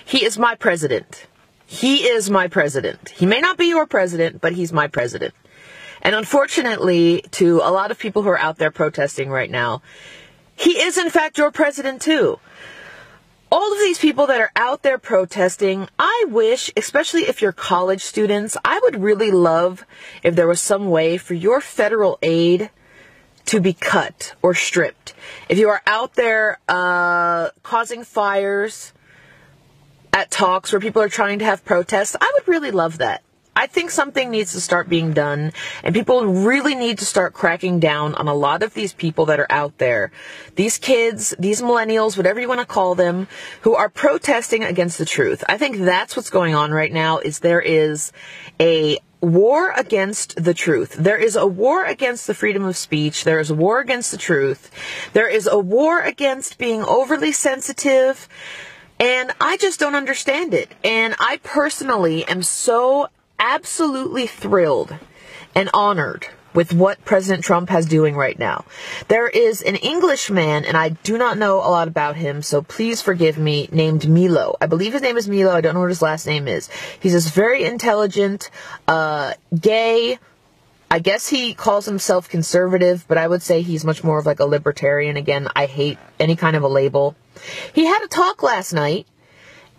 He is my president. He is my president. He may not be your president, but he's my president. And unfortunately, to a lot of people who are out there protesting right now, he is in fact your president too. All of these people that are out there protesting, I wish, especially if you're college students, I would really love if there was some way for your federal aid to be cut or stripped. If you are out there causing fires at talks where people are trying to have protests, I would really love that. I think something needs to start being done, and people really need to start cracking down on a lot of these people that are out there. These kids, these millennials, whatever you want to call them, who are protesting against the truth. I think that's what's going on right now, is there is a war against the truth. There is a war against the freedom of speech. There is a war against the truth. There is a war against being overly sensitive, and I just don't understand it. And I personally am so absolutely thrilled and honored with what President Trump has doing right now. There is an Englishman, and I do not know a lot about him, so please forgive me, named Milo. I believe his name is Milo. I don't know what his last name is. He's this very intelligent, gay, I guess he calls himself conservative, but I would say he's much more of like a libertarian. Again, I hate any kind of a label. He had a talk last night,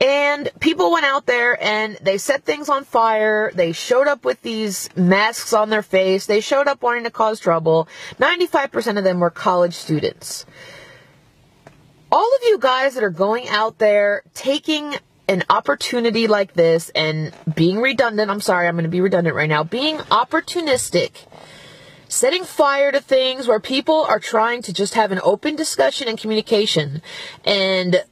and people went out there and they set things on fire. They showed up with these masks on their face. They showed up wanting to cause trouble. 95% of them were college students. All of you guys that are going out there taking an opportunity like this and being redundant, I'm sorry, I'm going to be redundant right now, being opportunistic, setting fire to things where people are trying to just have an open discussion and communication, and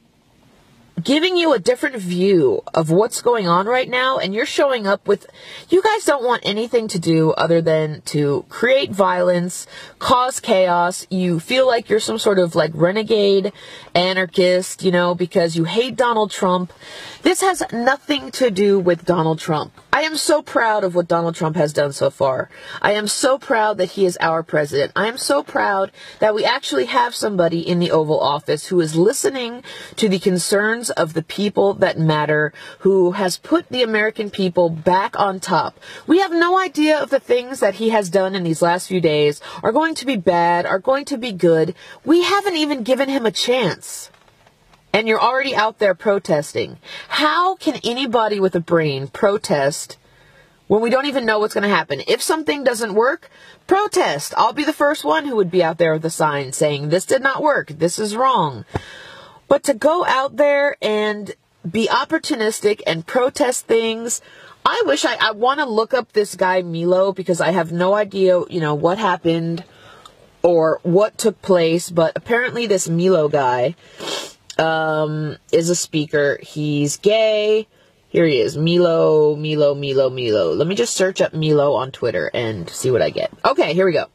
giving you a different view of what's going on right now, and you're showing up with, you guys don't want anything to do other than to create violence, cause chaos. You feel like you're some sort of like renegade anarchist, you know, because you hate Donald Trump. This has nothing to do with Donald Trump. I am so proud of what Donald Trump has done so far. I am so proud that he is our president. I am so proud that we actually have somebody in the Oval Office who is listening to the concerns of the people that matter, who has put the American people back on top. We have no idea if the things that he has done in these last few days are going to be bad, are going to be good. We haven't even given him a chance. And you're already out there protesting. How can anybody with a brain protest when we don't even know what's going to happen? If something doesn't work, protest. I'll be the first one who would be out there with a sign saying, this did not work, this is wrong. But to go out there and be opportunistic and protest things, I wish I want to look up this guy Milo, because I have no idea, you know, what happened or what took place. But apparently this Milo guy is a speaker. He's gay. Here he is. Milo. Let me just search up Milo on Twitter and see what I get. Okay, here we go.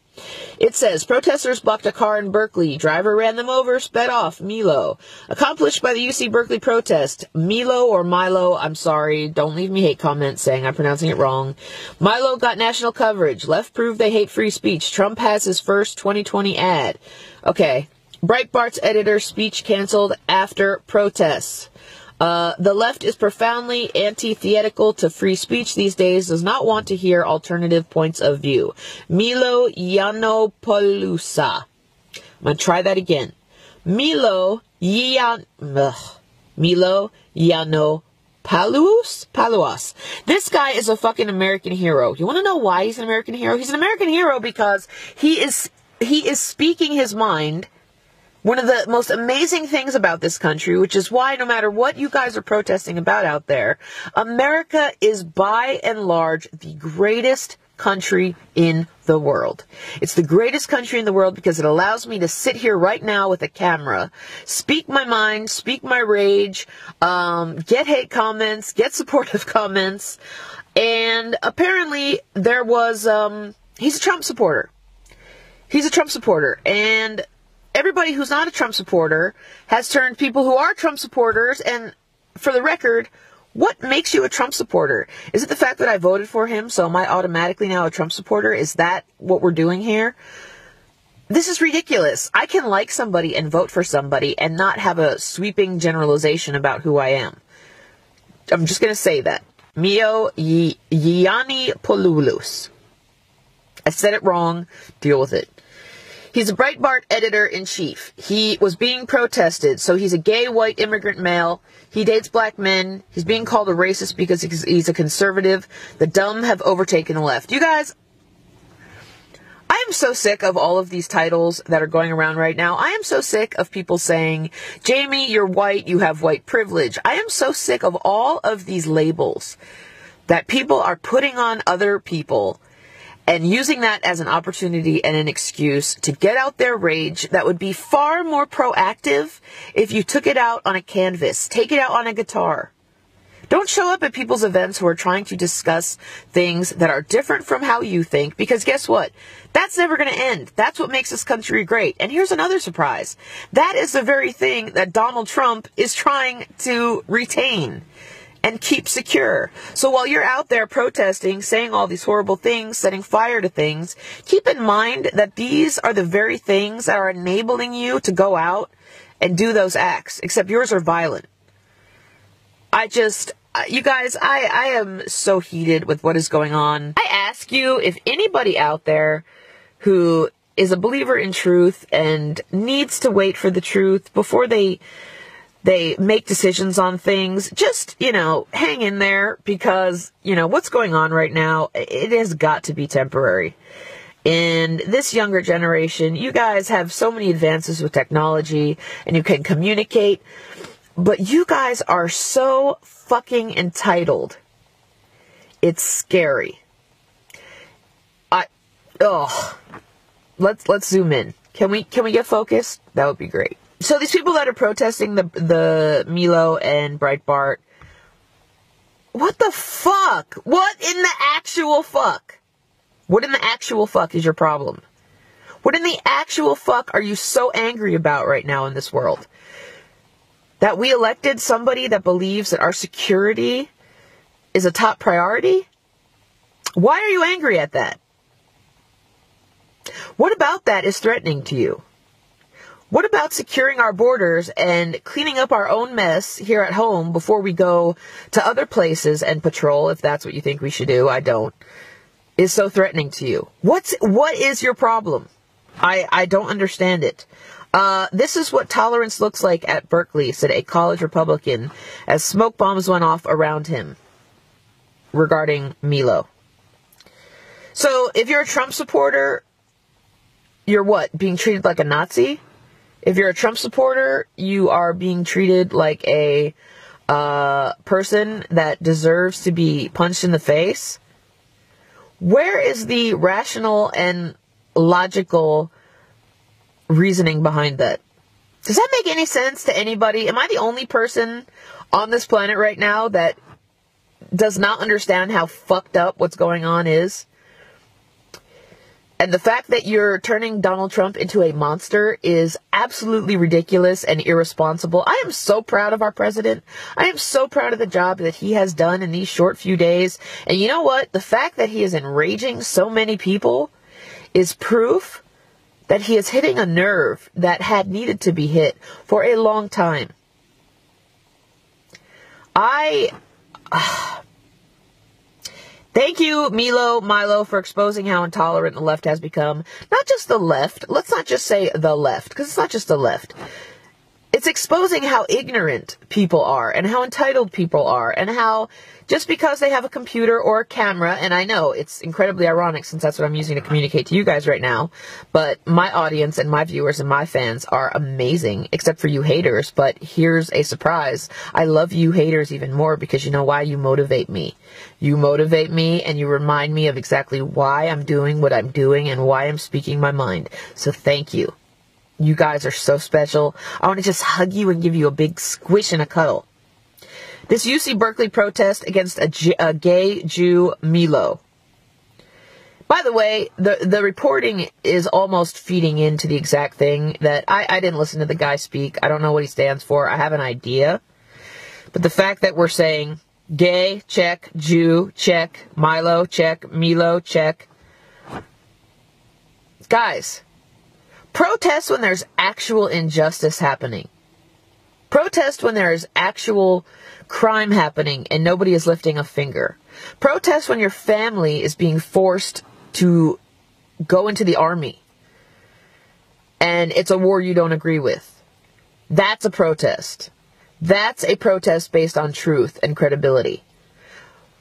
It says, protesters blocked a car in Berkeley. Driver ran them over, sped off. Milo. Accomplished by the UC Berkeley protest. Milo or Milo, I'm sorry. Don't leave me hate comments saying I'm pronouncing it wrong. Milo got national coverage. Left proved they hate free speech. Trump has his first 2020 ad. Okay. Breitbart's editor, speech canceled after protests. The left is profoundly antithetical to free speech these days, does not want to hear alternative points of view. Milo Yiannopoulos. I'm going to try that again. Milo Yiannopoulos. This guy is a fucking American hero. You want to know why he's an American hero? He's an American hero because he is speaking his mind. One of the most amazing things about this country, which is why no matter what you guys are protesting about out there, America is by and large the greatest country in the world. It's the greatest country in the world because it allows me to sit here right now with a camera, speak my mind, speak my rage, get hate comments, get supportive comments, and apparently there was, he's a Trump supporter. He's a Trump supporter, and everybody who's not a Trump supporter has turned people who are Trump supporters. And for the record, what makes you a Trump supporter? Is it the fact that I voted for him, so am I automatically now a Trump supporter? Is that what we're doing here? This is ridiculous. I can like somebody and vote for somebody and not have a sweeping generalization about who I am. I'm just going to say that. Milo Yiannopoulos. I said it wrong. Deal with it. He's a Breitbart editor-in-chief. He was being protested, so he's a gay white immigrant male. He dates black men. He's being called a racist because he's a conservative. The dumb have overtaken the left. You guys, I am so sick of all of these titles that are going around right now. I am so sick of people saying, Jamie, you're white, you have white privilege. I am so sick of all of these labels that people are putting on other people and using that as an opportunity and an excuse to get out their rage that would be far more proactive if you took it out on a canvas, take it out on a guitar. Don't show up at people's events who are trying to discuss things that are different from how you think, because guess what? That's never going to end. That's what makes this country great. And here's another surprise. That is the very thing that Donald Trump is trying to retain and keep secure. So while you're out there protesting, saying all these horrible things, setting fire to things, keep in mind that these are the very things that are enabling you to go out and do those acts, except yours are violent. You guys, I am so heated with what is going on. I ask you, if anybody out there who is a believer in truth and needs to wait for the truth before they make decisions on things, just, hang in there, because, what's going on right now, it has got to be temporary. In this younger generation, you guys have so many advances with technology, and you can communicate, but you guys are so fucking entitled. It's scary. Let's zoom in. Can we get focused? That would be great. So these people that are protesting the Milo and Breitbart, what the fuck? What in the actual fuck? What in the actual fuck is your problem? What in the actual fuck are you so angry about right now in this world? That we elected somebody that believes that our security is a top priority? Why are you angry at that? What about that is threatening to you? What about securing our borders and cleaning up our own mess here at home before we go to other places and patrol, if that's what you think we should do? I don't. Is so threatening to you. What is your problem? I don't understand it. This is what tolerance looks like at Berkeley, said a college Republican, as smoke bombs went off around him regarding Milo. So, if you're a Trump supporter, you're what? Being treated like a Nazi? If you're a Trump supporter, you are being treated like a person that deserves to be punched in the face? Where is the rational and logical reasoning behind that? Does that make any sense to anybody? Am I the only person on this planet right now that does not understand how fucked up what's going on is? And the fact that you're turning Donald Trump into a monster is absolutely ridiculous and irresponsible. I am so proud of our president. I am so proud of the job that he has done in these short few days. And you know what? The fact that he is enraging so many people is proof that he is hitting a nerve that had needed to be hit for a long time. Thank you, Milo, for exposing how intolerant the left has become. Not just the left. Let's not just say the left, because it's not just the left. It's exposing how ignorant people are and how entitled people are and how just because they have a computer or a camera, and I know it's incredibly ironic since that's what I'm using to communicate to you guys right now, but my audience and my viewers and my fans are amazing, except for you haters. But here's a surprise. I love you haters even more because you know why? You motivate me. You motivate me and you remind me of exactly why I'm doing what I'm doing and why I'm speaking my mind. So thank you. You guys are so special. I want to just hug you and give you a big squish and a cuddle. This UC Berkeley protest against a gay Jew, Milo. By the way, the reporting is almost feeding into the exact thing that I didn't listen to the guy speak. I don't know what he stands for. I have an idea. But the fact that we're saying gay, check, Jew, check, Milo, check, Milo, check. Guys, protest when there's actual injustice happening. Protest when there is actual crime happening and nobody is lifting a finger. Protest when your family is being forced to go into the army and it's a war you don't agree with. That's a protest. That's a protest based on truth and credibility.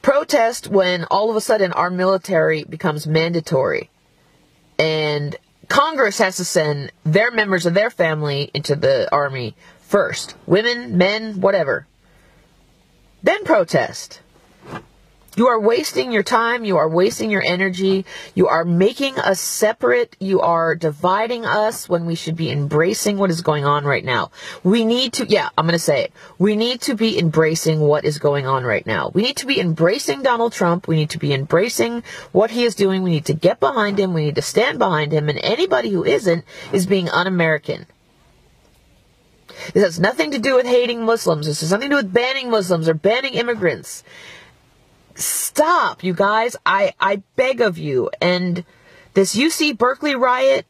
Protest when all of a sudden our military becomes mandatory and Congress has to send their members of their family into the army first. Women, men, whatever. Then protest. You are wasting your time. You are wasting your energy. You are making us separate. You are dividing us when we should be embracing what is going on right now. We need to, I'm going to say it. We need to be embracing what is going on right now. We need to be embracing Donald Trump. We need to be embracing what he is doing. We need to get behind him. We need to stand behind him. And anybody who isn't is being un-American. This has nothing to do with hating Muslims. This has nothing to do with banning Muslims or banning immigrants. Stop, you guys. I beg of you. And this UC Berkeley riot,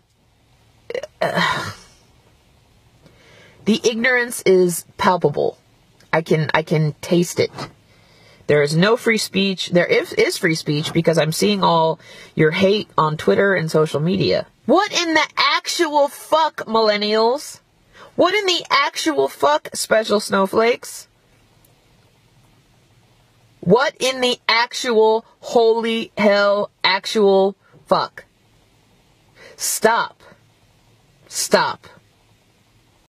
the ignorance is palpable. I can taste it. There is no free speech. There is free speech because I'm seeing all your hate on Twitter and social media. What in the actual fuck, millennials? What in the actual fuck, special snowflakes? What in the actual holy hell actual fuck? Stop. Stop.